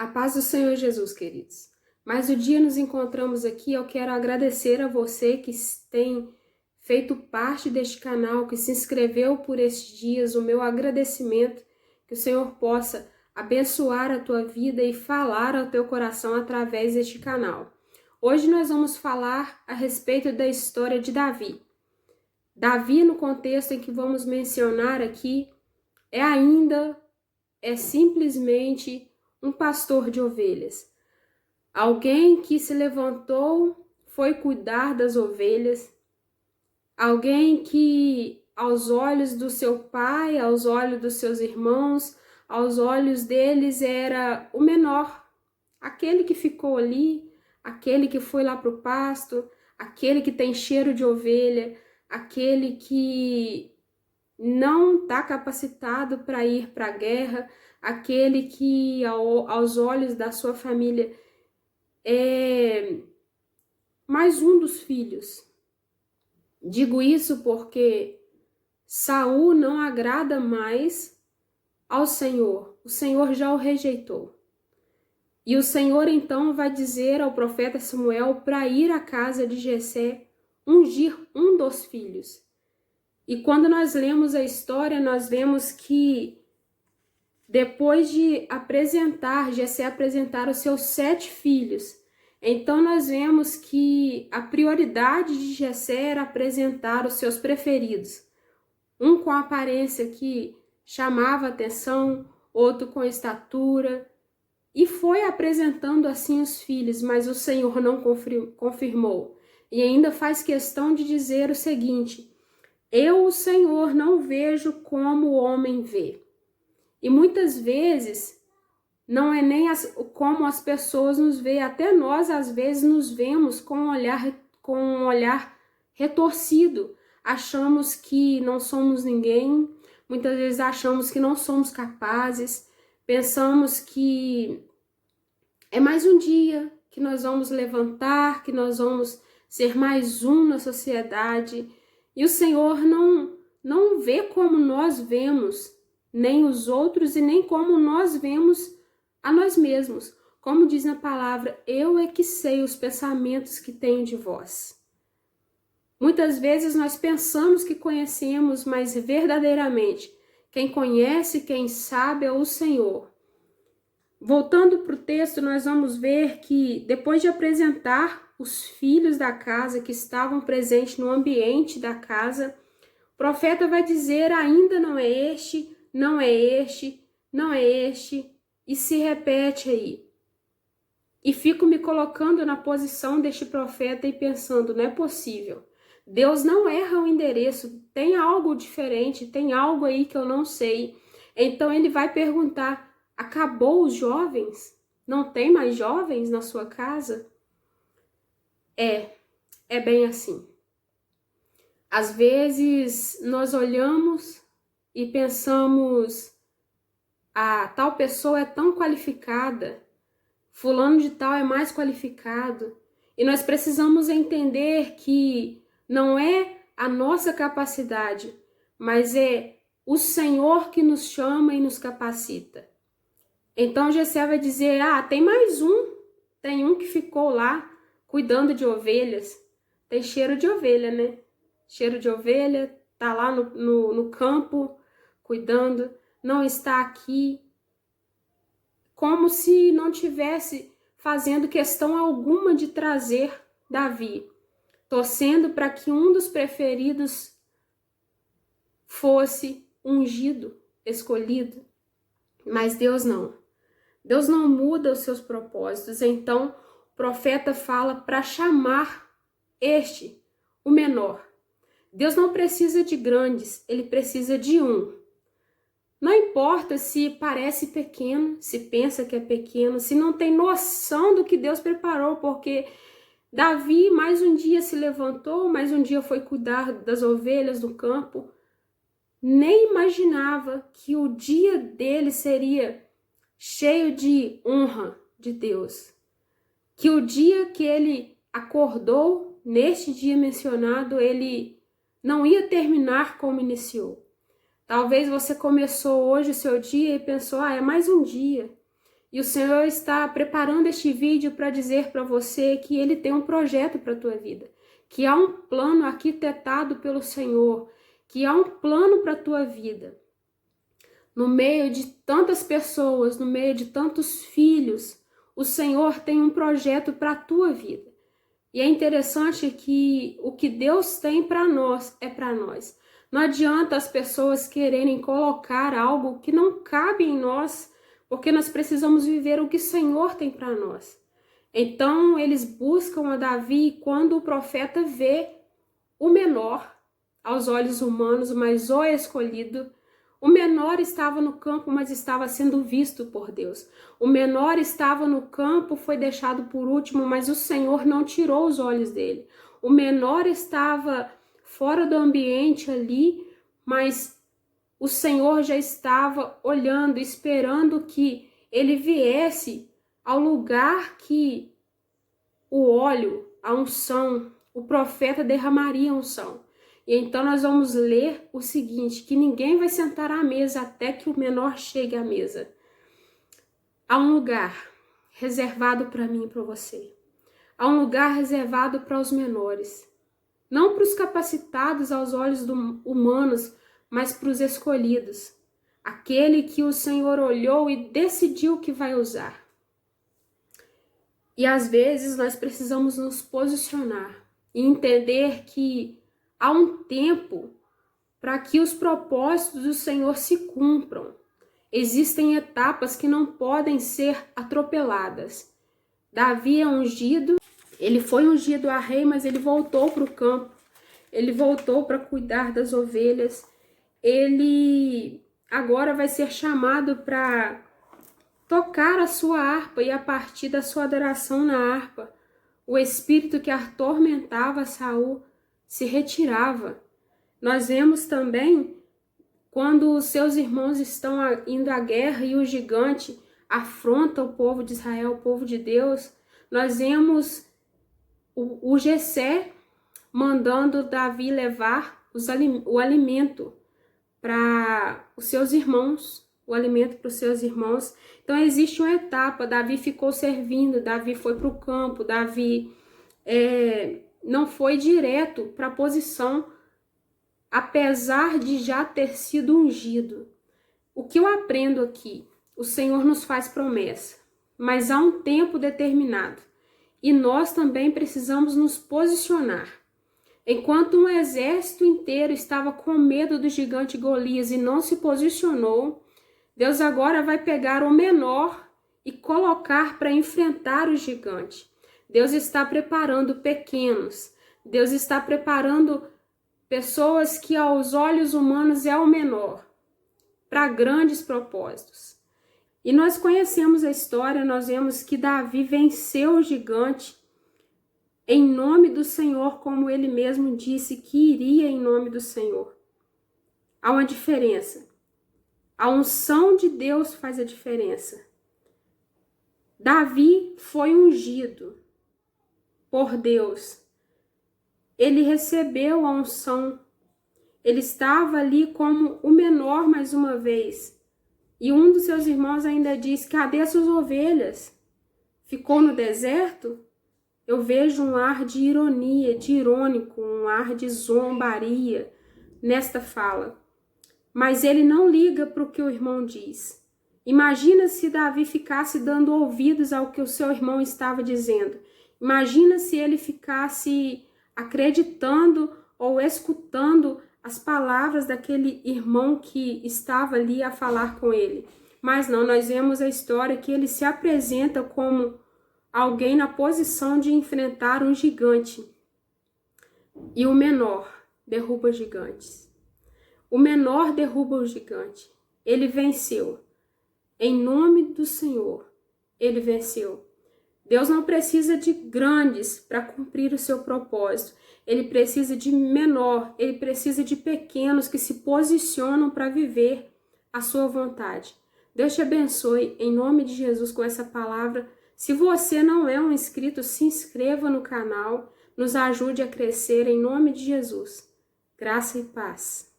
A paz do Senhor Jesus, queridos. Mais um dia nos encontramos aqui. Eu quero agradecer a você que tem feito parte deste canal, que se inscreveu por estes dias. O meu agradecimento, que o Senhor possa abençoar a tua vida e falar ao teu coração através deste canal. Hoje nós vamos falar a respeito da história de Davi. Davi, no contexto em que vamos mencionar aqui, é simplesmente um pastor de ovelhas. Alguém que se levantou, foi cuidar das ovelhas. Alguém que, aos olhos do seu pai, aos olhos dos seus irmãos, aos olhos deles, era o menor. Aquele que ficou ali, aquele que foi lá para o pasto, aquele que tem cheiro de ovelha, aquele que não está capacitado para ir para a guerra, aquele que aos olhos da sua família é mais um dos filhos. Digo isso porque Saul não agrada mais ao Senhor. O Senhor já o rejeitou. E o Senhor então vai dizer ao profeta Samuel para ir à casa de Jessé ungir um dos filhos. E quando nós lemos a história, nós vemos que depois de Jessé apresentar os seus 7 filhos, então nós vemos que a prioridade de Jessé era apresentar os seus preferidos. Um com aparência que chamava atenção, outro com estatura, e foi apresentando assim os filhos, mas o Senhor não confirmou. E ainda faz questão de dizer o seguinte: eu, o Senhor, não vejo como o homem vê. E muitas vezes não é nem como as pessoas nos veem, até nós às vezes nos vemos com um olhar retorcido. Achamos que não somos ninguém, muitas vezes achamos que não somos capazes, pensamos que é mais um dia que nós vamos levantar, que nós vamos ser mais um na sociedade. E o Senhor não vê como nós vemos, nem os outros e nem como nós vemos a nós mesmos. Como diz na palavra, eu é que sei os pensamentos que tenho de vós. Muitas vezes nós pensamos que conhecemos, mas verdadeiramente quem conhece, quem sabe é o Senhor. Voltando para o texto, nós vamos ver que depois de apresentar os filhos da casa que estavam presentes no ambiente da casa, o profeta vai dizer: ainda não é este, não é este, não é este, e se repete aí. E fico me colocando na posição deste profeta e pensando, não é possível. Deus não erra o endereço, tem algo diferente, tem algo aí que eu não sei. Então ele vai perguntar: acabou os jovens? Não tem mais jovens na sua casa? É bem assim. Às vezes nós olhamos e pensamos: tal pessoa é tão qualificada, fulano de tal é mais qualificado. E nós precisamos entender que não é a nossa capacidade, mas é o Senhor que nos chama e nos capacita. Então Jessé vai dizer: tem mais um, tem um que ficou lá cuidando de ovelhas. Tem cheiro de ovelha, né? Cheiro de ovelha, tá lá no campo cuidando, não está aqui, como se não tivesse fazendo questão alguma de trazer Davi, torcendo para que um dos preferidos fosse ungido, escolhido. Mas Deus não muda os seus propósitos. Então o profeta fala para chamar o menor. Deus não precisa de grandes, ele precisa de um. Não importa se parece pequeno, se pensa que é pequeno, se não tem noção do que Deus preparou, porque Davi mais um dia se levantou, mais um dia foi cuidar das ovelhas do campo, nem imaginava que o dia dele seria cheio de honra de Deus, que o dia que ele acordou, neste dia mencionado, ele não ia terminar como iniciou. Talvez você começou hoje o seu dia e pensou: é mais um dia. E o Senhor está preparando este vídeo para dizer para você que Ele tem um projeto para a tua vida, que há um plano arquitetado pelo Senhor, que há um plano para a tua vida. No meio de tantas pessoas, no meio de tantos filhos, o Senhor tem um projeto para a tua vida. E é interessante que o que Deus tem para nós é para nós. Não adianta as pessoas quererem colocar algo que não cabe em nós, porque nós precisamos viver o que o Senhor tem para nós. Então eles buscam a Davi e quando o profeta vê o menor, aos olhos humanos, mas o escolhido, o menor estava no campo, mas estava sendo visto por Deus. O menor estava no campo, foi deixado por último, mas o Senhor não tirou os olhos dele. O menor estava fora do ambiente ali, mas o Senhor já estava olhando, esperando que ele viesse ao lugar que o óleo, a unção, o profeta derramaria a unção. E então nós vamos ler o seguinte, que ninguém vai sentar à mesa até que o menor chegue à mesa. Há um lugar reservado para mim e para você. Há um lugar reservado para os menores. Não para os capacitados aos olhos humanos, mas para os escolhidos. Aquele que o Senhor olhou e decidiu que vai usar. E às vezes nós precisamos nos posicionar e entender que há um tempo para que os propósitos do Senhor se cumpram. Existem etapas que não podem ser atropeladas. Davi é ungido, ele foi ungido a rei, mas ele voltou para o campo. Ele voltou para cuidar das ovelhas. Ele agora vai ser chamado para tocar a sua harpa e a partir da sua adoração na harpa, o espírito que atormentava Saul se retirava. Nós vemos também quando os seus irmãos estão indo à guerra e o gigante afronta o povo de Israel, o povo de Deus, nós vemos o Jessé mandando Davi levar o alimento para os seus irmãos, o alimento para os seus irmãos. Então existe uma etapa, Davi ficou servindo, Davi foi para o campo, Davi não foi direto para a posição, apesar de já ter sido ungido. O que eu aprendo aqui? O Senhor nos faz promessa, mas há um tempo determinado. E nós também precisamos nos posicionar. Enquanto um exército inteiro estava com medo do gigante Golias e não se posicionou, Deus agora vai pegar o menor e colocar para enfrentar o gigante. Deus está preparando pequenos. Deus está preparando pessoas que aos olhos humanos é o menor, para grandes propósitos. E nós conhecemos a história, nós vemos que Davi venceu o gigante em nome do Senhor, como ele mesmo disse que iria em nome do Senhor. Há uma diferença. A unção de Deus faz a diferença. Davi foi ungido por Deus. Ele recebeu a unção. Ele estava ali como o menor mais uma vez. E um dos seus irmãos ainda disse: cadê as suas ovelhas? Ficou no deserto? Eu vejo um ar de ironia, de irônico, um ar de zombaria nesta fala. Mas ele não liga para o que o irmão diz. Imagina se Davi ficasse dando ouvidos ao que o seu irmão estava dizendo. Imagina se ele ficasse acreditando ou escutando as palavras daquele irmão que estava ali a falar com ele. Mas não, nós vemos a história que ele se apresenta como alguém na posição de enfrentar um gigante. E o menor derruba gigantes. O menor derruba o gigante. Ele venceu. Em nome do Senhor, ele venceu. Deus não precisa de grandes para cumprir o seu propósito. Ele precisa de menor, ele precisa de pequenos que se posicionam para viver a sua vontade. Deus te abençoe em nome de Jesus com essa palavra. Se você não é um inscrito, se inscreva no canal, nos ajude a crescer em nome de Jesus. Graça e paz.